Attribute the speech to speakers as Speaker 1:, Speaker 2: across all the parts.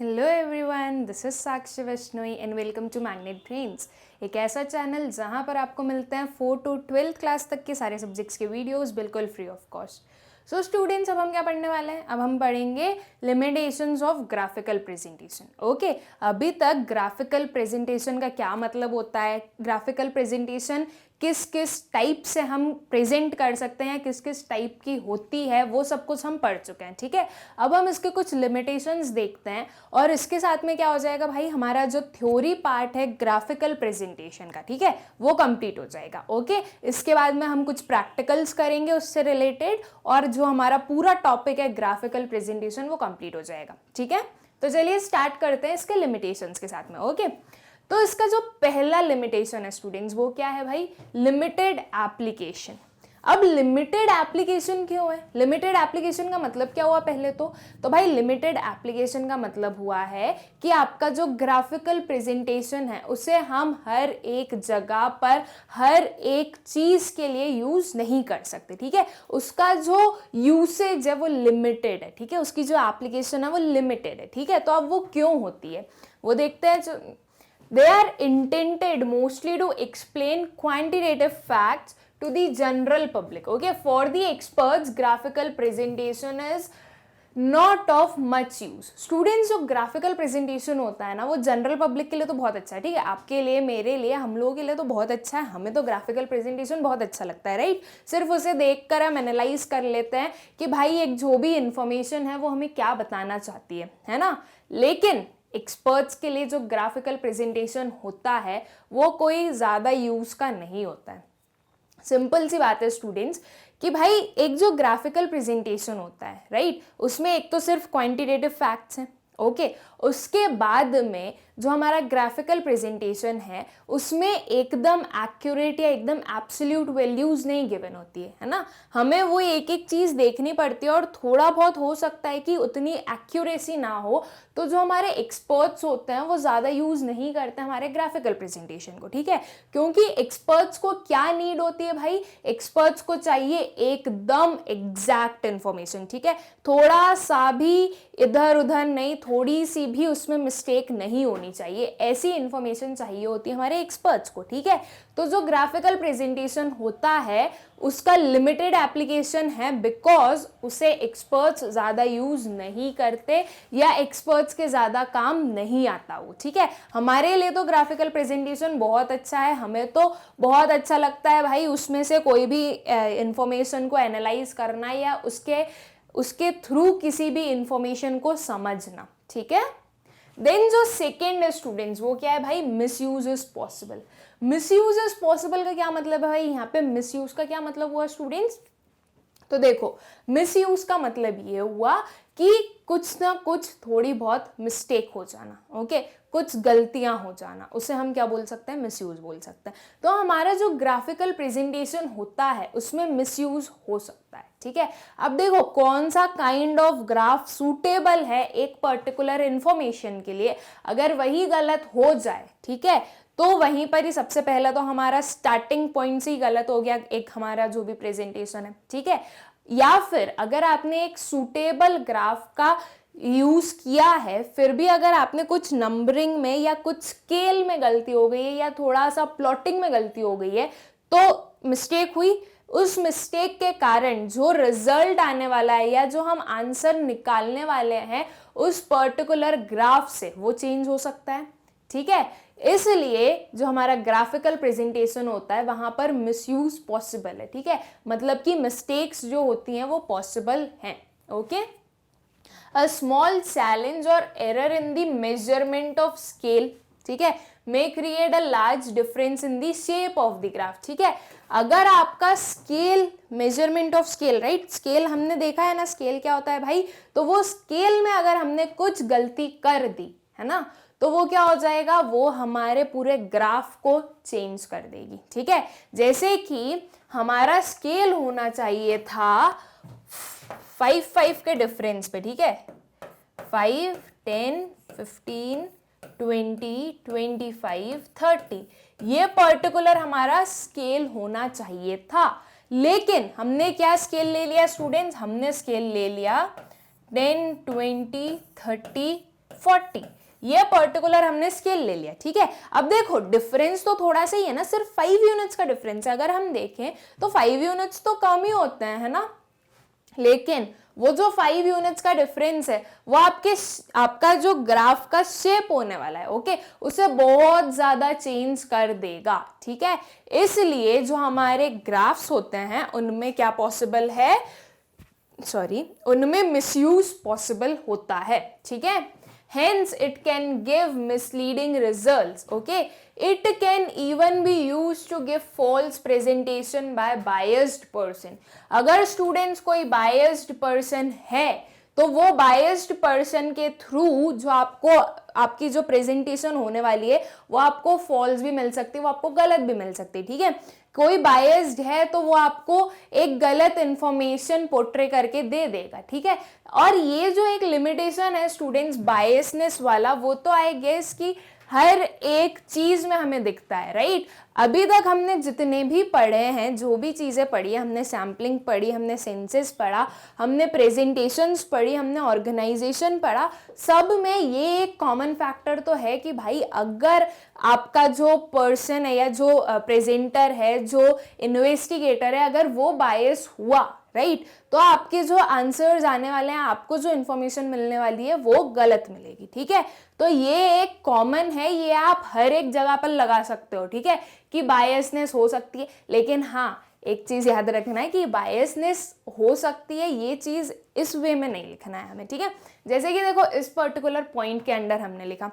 Speaker 1: Hello everyone, this is Sakshi Vaishnoi and welcome to Magnet Brains. एक ऐसा channel जहां पर आपको मिलते हैं 4 to 12th क्लास तक के सारे सब्जेक्ट्स के वीडियोस बिल्कुल free of cost. So students, अब हम क्या पढ़ने वाले हैं? अब हम पढ़ेंगे limitations of graphical presentation. Okay, अभी तक ग्राफिकल प्रेजेंटेशन का क्या मतलब होता है, ग्राफिकल प्रेजेंटेशन किस किस टाइप से हम प्रेजेंट कर सकते हैं, किस किस टाइप की होती है, वो सब कुछ हम पढ़ चुके हैं। ठीक है, अब हम इसके कुछ लिमिटेशंस देखते हैं और इसके साथ में क्या हो जाएगा भाई, हमारा जो थ्योरी पार्ट है ग्राफिकल प्रेजेंटेशन का, ठीक है, वो कंप्लीट हो जाएगा। ओके, इसके बाद में हम कुछ प्रैक्टिकल्स करेंगे उससे रिलेटेड और जो हमारा पूरा टॉपिक है ग्राफिकल प्रेजेंटेशन वो कंप्लीट हो जाएगा। ठीक है, तो चलिए स्टार्ट करते हैं इसके लिमिटेशंस के साथ में। ओके, तो इसका जो पहला लिमिटेशन है स्टूडेंट्स, वो क्या है भाई? Limited application. अब लिमिटेड एप्लीकेशन क्यों है? लिमिटेड एप्लीकेशन का मतलब क्या हुआ पहले तो भाई लिमिटेड एप्लीकेशन का मतलब हुआ है कि आपका जो ग्राफिकल प्रेजेंटेशन है उसे हम हर एक जगह पर हर एक चीज के लिए यूज नहीं कर सकते। ठीक है, उसका जो यूसेज है वो लिमिटेड है। ठीक है, उसकी जो एप्लीकेशन है वो लिमिटेड है। ठीक है, तो अब वो क्यों होती है वो देखते हैं। They are intended mostly to explain quantitative facts to the general public. Okay, for the experts, graphical presentation is not of much use. Students, जो ग्राफिकल प्रेजेंटेशन होता है ना वो जनरल पब्लिक के लिए तो बहुत अच्छा है। ठीक है, आपके लिए, मेरे लिए, हम लोगों के लिए तो बहुत अच्छा है। हमें तो ग्राफिकल प्रेजेंटेशन बहुत अच्छा लगता है, राइट? सिर्फ उसे देखकर हम एनालाइज कर लेते हैं कि भाई एक जो भी इंफॉर्मेशन है वो हमें क्या बताना चाहती है ना। लेकिन एक्सपर्ट्स के लिए जो ग्राफिकल प्रेजेंटेशन होता है वो कोई ज़्यादा यूज़ का नहीं होता है। सिंपल सी बात है स्टूडेंट्स कि भाई एक जो ग्राफिकल प्रेजेंटेशन होता है, राइट, उसमें एक तो सिर्फ क्वांटिटेटिव फैक्ट्स हैं। ओके, उसके बाद में जो हमारा ग्राफिकल प्रेजेंटेशन है उसमें एकदम एक्यूरेट या एकदम एब्सोल्यूट वैल्यूज नहीं गिवन होती है ना। हमें वो एक एक चीज़ देखनी पड़ती है और थोड़ा बहुत हो सकता है कि उतनी एक्यूरेसी ना हो, तो जो हमारे एक्सपर्ट्स होते हैं वो ज़्यादा यूज़ नहीं करते हमारे ग्राफिकल प्रेजेंटेशन को। ठीक है, क्योंकि एक्सपर्ट्स को क्या नीड होती है भाई? एक्सपर्ट्स को चाहिए एकदम एग्जैक्ट इन्फॉर्मेशन। ठीक है, थोड़ा सा भी इधर उधर नहीं, थोड़ी सी भी उसमें मिस्टेक नहीं होनी चाहिए, ऐसी इंफॉर्मेशन चाहिए होती है हमारे एक्सपर्ट्स को। ठीक है, तो जो ग्राफिकल प्रेजेंटेशन होता है उसका लिमिटेड एप्लीकेशन है बिकॉज उसे एक्सपर्ट्स ज़्यादा यूज़ नहीं करते या एक्सपर्ट्स के ज़्यादा काम नहीं आता वो। ठीक है, हमारे लिए तो ग्राफिकल प्रेजेंटेशन बहुत अच्छा है, हमें तो बहुत अच्छा लगता है भाई उसमें से कोई भी इंफॉर्मेशन को एनालाइज करना या उसके थ्रू किसी भी इंफॉर्मेशन को समझना। ठीक है, देन जो सेकेंड है स्टूडेंट्स, वो क्या है भाई? Misuse is possible. Misuse is possible का क्या मतलब है भाई? यहाँ पे मिसयूज का क्या मतलब हुआ स्टूडेंट्स? तो देखो, मिसयूज का मतलब ये हुआ कि कुछ ना कुछ थोड़ी बहुत मिस्टेक हो जाना। ओके, कुछ गलतियां हो जाना, उसे हम क्या बोल सकते हैं? मिसयूज बोल सकते हैं। तो हमारा जो ग्राफिकल प्रेजेंटेशन होता है उसमें मिसयूज हो सकता है। ठीक है, अब देखो कौन सा काइंड ऑफ ग्राफ सूटेबल है एक पर्टिकुलर इंफॉर्मेशन के लिए। अगर वही गलत हो जाए, ठीक है, तो वहीं पर ही सबसे पहला तो हमारा स्टार्टिंग पॉइंट से ही गलत हो गया एक हमारा जो भी प्रेजेंटेशन है। ठीक है, या फिर अगर आपने एक सूटेबल ग्राफ का यूज किया है फिर भी अगर आपने कुछ नंबरिंग में या कुछ स्केल में गलती हो गई है या थोड़ा सा प्लॉटिंग में गलती हो गई है तो मिस्टेक हुई, उस मिस्टेक के कारण जो रिजल्ट आने वाला है या जो हम आंसर निकालने वाले हैं उस पर्टिकुलर ग्राफ से वो चेंज हो सकता है। ठीक है, इसलिए जो हमारा ग्राफिकल प्रेजेंटेशन होता है वहां पर मिसयूज पॉसिबल है। ठीक है, मतलब कि मिस्टेक्स जो होती हैं वो पॉसिबल हैं। ओके, अ स्मॉल चैलेंज और error in the measurement of scale, ठीक है, may create a large difference in the shape of the graph. ठीक है, अगर आपका scale, measurement of scale, right, scale हमने देखा है ना, स्केल क्या होता है भाई? तो वो स्केल में अगर हमने कुछ गलती कर दी है ना तो वो क्या हो जाएगा? वो हमारे पूरे ग्राफ को चेंज कर देगी। ठीक है, जैसे कि हमारा स्केल होना चाहिए था 5 के डिफरेंस पे। ठीक है, 5, 10, 15, 20, 25, 30, ये पर्टिकुलर हमारा स्केल होना चाहिए था। लेकिन हमने क्या स्केल ले लिया स्टूडेंट्स? हमने स्केल ले लिया 10, 20, 30, 40, ये पर्टिकुलर हमने स्केल ले लिया, ठीक है। अब देखो डिफरेंस तो थोड़ा सा ही है ना, सिर्फ 5 यूनिट्स का डिफरेंस है। अगर हम देखें तो 5 यूनिट्स तो कम ही होते हैं, है ना, लेकिन वो जो 5 यूनिट्स का डिफरेंस है वो आपका जो ग्राफ का शेप होने वाला है, ओके, उसे बहुत ज्यादा चेंज कर देगा, ठीक है। इसलिए जो हमारे ग्राफ्स होते हैं उनमें क्या पॉसिबल है, उनमें मिसयूज पॉसिबल होता है, ठीक है। Hence, it can give misleading results. Okay, it can even be used to give false presentation by biased person. अगर students कोई biased person है तो वो biased person के थ्रू जो आपकी जो प्रेजेंटेशन होने वाली है वो आपको फॉल्स भी मिल सकती है, वो आपको गलत भी मिल सकती है, ठीक है। कोई बायस्ड है तो वो आपको एक गलत इंफॉर्मेशन पोर्ट्रे करके दे देगा, ठीक है। और ये जो एक लिमिटेशन है स्टूडेंट्स बायसनेस वाला, वो तो आई गेस कि हर एक चीज में हमें दिखता है, राइट। अभी तक हमने जितने भी पढ़े हैं, जो भी चीजें पढ़ी, हमने सैम्पलिंग पढ़ी, हमने सेंसेस पढ़ा, हमने प्रेजेंटेशंस पढ़ी, हमने ऑर्गेनाइजेशन पढ़ा, सब में ये एक कॉमन फैक्टर तो है कि भाई अगर आपका जो पर्सन है या जो प्रेजेंटर है, जो इन्वेस्टिगेटर है, अगर वो बायस हुआ, राइट, तो आपके जो आंसर्स आने वाले हैं, आपको जो इंफॉर्मेशन मिलने वाली है वो गलत मिलेगी, ठीक है। तो ये एक कॉमन है, ये आप हर एक जगह पर लगा सकते हो, ठीक है, कि बायसनेस हो सकती है। लेकिन हाँ, एक चीज याद रखना है कि बायसनेस हो सकती है, ये चीज इस वे में नहीं लिखना है हमें, ठीक है। जैसे कि देखो इस पर्टिकुलर पॉइंट के अंदर हमने लिखा,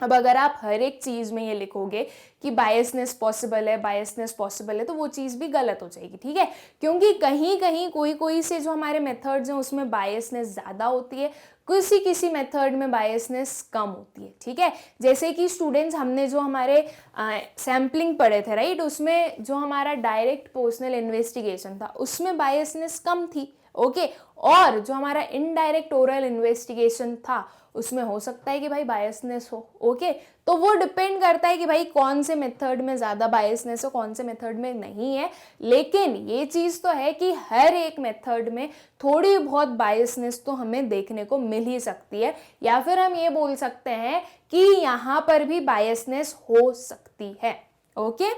Speaker 1: अब अगर आप हर एक चीज में ये लिखोगे कि बायसनेस पॉसिबल है, बायसनेस पॉसिबल है, तो वो चीज भी गलत हो जाएगी, ठीक है। क्योंकि कहीं कहीं कोई से जो हमारे मेथड्स हैं उसमें बायसनेस ज्यादा होती है, किसी मेथड में बायसनेस कम होती है, ठीक है। जैसे कि स्टूडेंट्स हमने जो हमारे सैम्पलिंग पढ़े थे, राइट, उसमें जो हमारा डायरेक्ट पर्सनल इन्वेस्टिगेशन था उसमें बायसनेस कम थी, ओके। और जो हमारा इनडायरेक्ट ओरल इन्वेस्टिगेशन था उसमें हो सकता है कि भाई बायसनेस हो, ओके। तो वो डिपेंड करता है कि भाई कौन से मेथड में ज़्यादा बायसनेस हो, कौन से मेथड में नहीं है। लेकिन ये चीज़ तो है कि हर एक मेथड में थोड़ी बहुत बायसनेस तो हमें देखने को मिल ही सकती है, या फिर हम ये बोल सकते हैं कि यहाँ पर भी बायसनेस हो सकती है, ओके।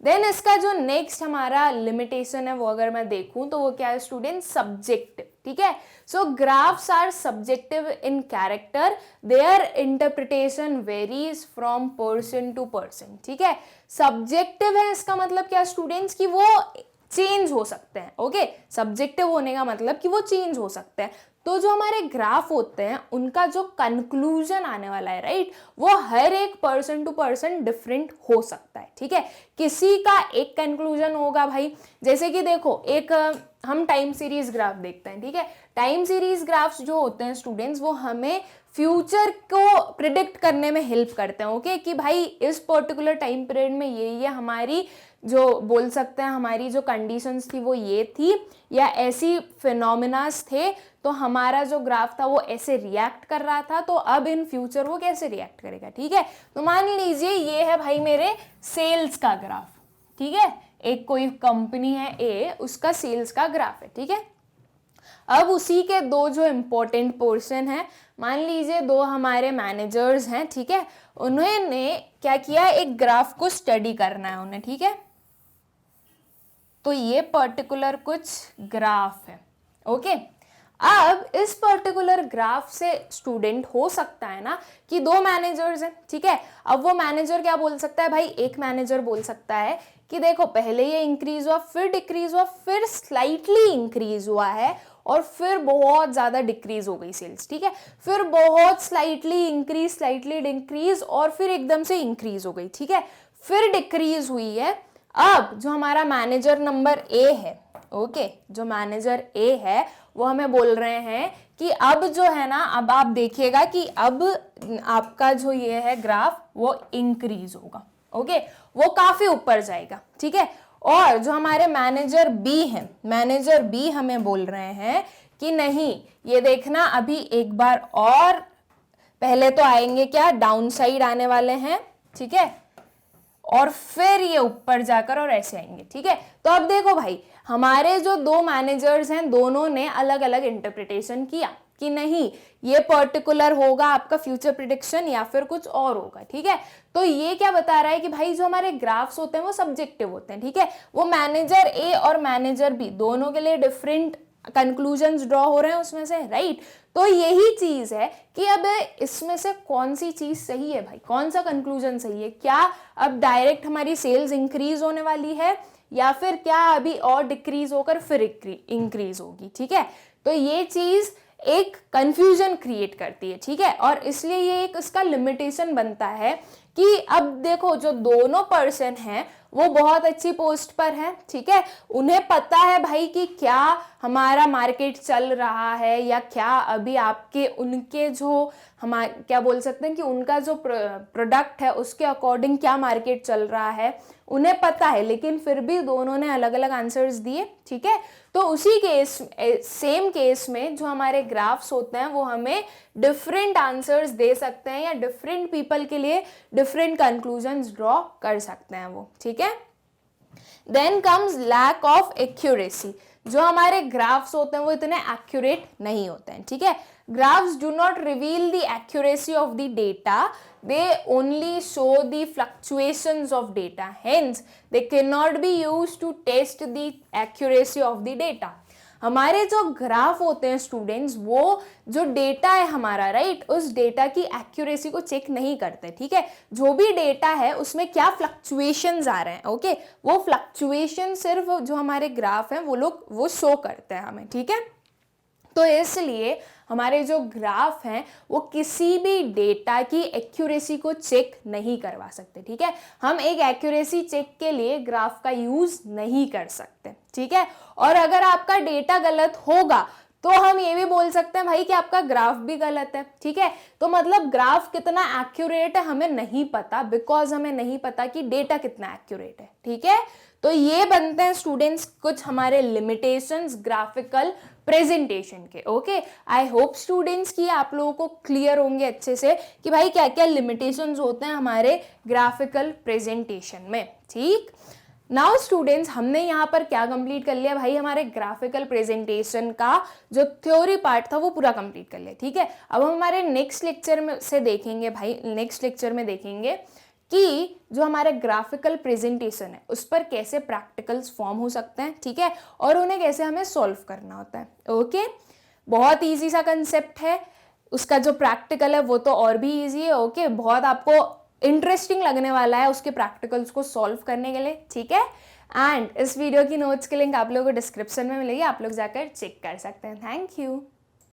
Speaker 1: देन इसका जो नेक्स्ट हमारा लिमिटेशन है वो अगर मैं देखूं तो वो क्या है स्टूडेंट, सब्जेक्टिव, ठीक है। So graphs are subjective in character, their interpretation varies from person to person, ठीक है। सब्जेक्टिव है इसका मतलब क्या स्टूडेंट्स, कि वो चेंज हो सकते हैं, ओके। सब्जेक्टिव होने का मतलब कि वो चेंज हो सकते हैं। तो जो हमारे ग्राफ होते हैं उनका जो कंक्लूजन आने वाला है, राइट, वो हर एक पर्सन टू पर्सन डिफरेंट हो सकता है, ठीक है। किसी का एक कंक्लूजन होगा भाई, जैसे कि देखो एक हम टाइम सीरीज ग्राफ देखते हैं, ठीक है। टाइम सीरीज ग्राफ्स जो होते हैं स्टूडेंट्स वो हमें फ्यूचर को प्रिडिक्ट करने में हेल्प करते हैं, ओके, कि भाई इस पर्टिकुलर टाइम पीरियड में ये हमारी जो बोल सकते हैं हमारी जो कंडीशंस थी वो ये थी, या ऐसी फिनोमिनास थे, तो हमारा जो ग्राफ था वो ऐसे रिएक्ट कर रहा था, तो अब इन फ्यूचर वो कैसे रिएक्ट करेगा, ठीक है। तो मान लीजिए ये है भाई मेरे सेल्स का ग्राफ, ठीक है, एक कोई कंपनी है ए, उसका सेल्स का ग्राफ है, ठीक है। अब उसी के दो जो इम्पोर्टेंट पोर्शन है, मान लीजिए दो हमारे मैनेजर्स हैं, ठीक है, उन्होंने क्या किया, एक ग्राफ को स्टडी करना है उन्हें, ठीक है। तो ये पर्टिकुलर कुछ ग्राफ है, ओके। अब इस पर्टिकुलर ग्राफ से स्टूडेंट हो सकता है ना कि दो मैनेजर्स हैं, ठीक है। अब वो मैनेजर क्या बोल सकता है भाई, एक मैनेजर बोल सकता है कि देखो पहले ये इंक्रीज हुआ, फिर डिक्रीज हुआ, फिर स्लाइटली इंक्रीज हुआ है, और फिर बहुत ज्यादा डिक्रीज हो गई सेल्स, ठीक है। फिर बहुत स्लाइटली इंक्रीज, स्लाइटली डिक्रीज, और फिर एकदम से इंक्रीज हो गई, ठीक है। फिर डिक्रीज हुई है। अब जो हमारा मैनेजर नंबर ए है, ओके, जो मैनेजर ए है वो हमें बोल रहे हैं कि अब जो है ना, अब आप देखिएगा कि अब आपका जो ये है ग्राफ वो इंक्रीज होगा, ओके, वो काफी ऊपर जाएगा, ठीक है। और जो हमारे मैनेजर बी हैं, मैनेजर बी हमें बोल रहे हैं कि नहीं, ये देखना अभी एक बार और पहले तो आएंगे क्या, डाउन साइड आने वाले हैं, ठीक है, और फिर ये ऊपर जाकर और ऐसे आएंगे, ठीक है। तो अब देखो भाई, हमारे जो दो मैनेजर्स हैं दोनों ने अलग अलग इंटरप्रिटेशन किया कि नहीं ये पर्टिकुलर होगा आपका फ्यूचर प्रिडिक्शन या फिर कुछ और होगा, ठीक है। तो ये क्या बता रहा है कि भाई जो हमारे ग्राफ्स होते हैं वो सब्जेक्टिव होते हैं, ठीक है। वो मैनेजर ए और मैनेजर बी दोनों के लिए डिफरेंट कंक्लूजन्स ड्रॉ हो रहे हैं उसमें से, राइट। तो यही चीज है कि अब इसमें से कौन सी चीज सही है भाई, कौन सा कंक्लूजन सही है, क्या अब डायरेक्ट हमारी सेल्स इंक्रीज होने वाली है या फिर क्या अभी और डिक्रीज होकर फिर इंक्रीज होगी, ठीक है। तो ये चीज एक कंफ्यूजन क्रिएट करती है, ठीक है। और इसलिए ये एक इसका लिमिटेशन बनता है कि अब देखो जो दोनों पर्सन हैं वो बहुत अच्छी पोस्ट पर है, ठीक है। उन्हें पता है भाई कि क्या हमारा मार्केट चल रहा है या क्या अभी आपके उनके जो हमारे क्या बोल सकते हैं कि उनका जो प्रोडक्ट है उसके अकॉर्डिंग क्या मार्केट चल रहा है, उन्हें पता है। लेकिन फिर भी दोनों ने अलग अलग आंसर्स दिए, ठीक है। तो उसी केस सेम केस में जो हमारे ग्राफ्स होते हैं वो हमें डिफरेंट आंसर्स दे सकते हैं या डिफरेंट पीपल के लिए डिफरेंट कंक्लूजन्स ड्रॉ कर सकते हैं वो, ठीक है। Then comes lack of accuracy. जो हमारे ग्राफ्स होते हैं वो इतने एक्यूरेट नहीं होते हैं, ठीक है। Graphs do not reveal the accuracy of the data, they only show the fluctuations of data, hence they cannot be used to test the accuracy of the data. हमारे जो ग्राफ होते हैं स्टूडेंट्स वो जो डेटा है हमारा, right, उस data की एक्यूरेसी को चेक नहीं करते, ठीक है। जो भी डेटा है उसमें क्या फ्लक्चुएशंस आ रहे हैं, ओके, वो फ्लक्चुएशन सिर्फ जो हमारे ग्राफ हैं वो शो करते हैं हमें, ठीक है। तो इसलिए हमारे जो ग्राफ हैं वो किसी भी डेटा की एक्यूरेसी को चेक नहीं करवा सकते, ठीक है। हम एक एक्यूरेसी चेक के लिए ग्राफ का यूज नहीं कर सकते, ठीक है। और अगर आपका डेटा गलत होगा तो हम ये भी बोल सकते हैं भाई कि आपका ग्राफ भी गलत है, ठीक है। तो मतलब ग्राफ कितना एक्यूरेट है हमें नहीं पता, बिकॉज हमें नहीं पता कि डेटा कितना एक्यूरेट है, ठीक है। तो ये बनते हैं स्टूडेंट्स कुछ हमारे लिमिटेशंस ग्राफिकल प्रेजेंटेशन के, ओके। आई होप स्टूडेंट्स कि आप लोगों को क्लियर होंगे अच्छे से कि भाई क्या क्या लिमिटेशंस होते हैं हमारे ग्राफिकल प्रेजेंटेशन में, ठीक। नाउ स्टूडेंट्स हमने यहाँ पर क्या कंप्लीट कर लिया भाई, हमारे ग्राफिकल प्रेजेंटेशन का जो थ्योरी पार्ट था वो पूरा कंप्लीट कर लिया, ठीक है। अब हम हमारे नेक्स्ट लेक्चर में से देखेंगे भाई, नेक्स्ट लेक्चर में देखेंगे कि जो हमारे ग्राफिकल प्रेजेंटेशन है उस पर कैसे प्रैक्टिकल्स फॉर्म हो सकते हैं, ठीक है, और उन्हें कैसे हमें सॉल्व करना होता है, ओके। बहुत इजी सा कंसेप्ट है, उसका जो प्रैक्टिकल है वो तो और भी इजी है, ओके। बहुत आपको इंटरेस्टिंग लगने वाला है उसके प्रैक्टिकल्स को सॉल्व करने के लिए, ठीक है। एंड इस वीडियो की नोट्स की लिंक आप लोगों को डिस्क्रिप्शन में मिलेगी, आप लोग जाकर चेक कर सकते हैं। Thank you.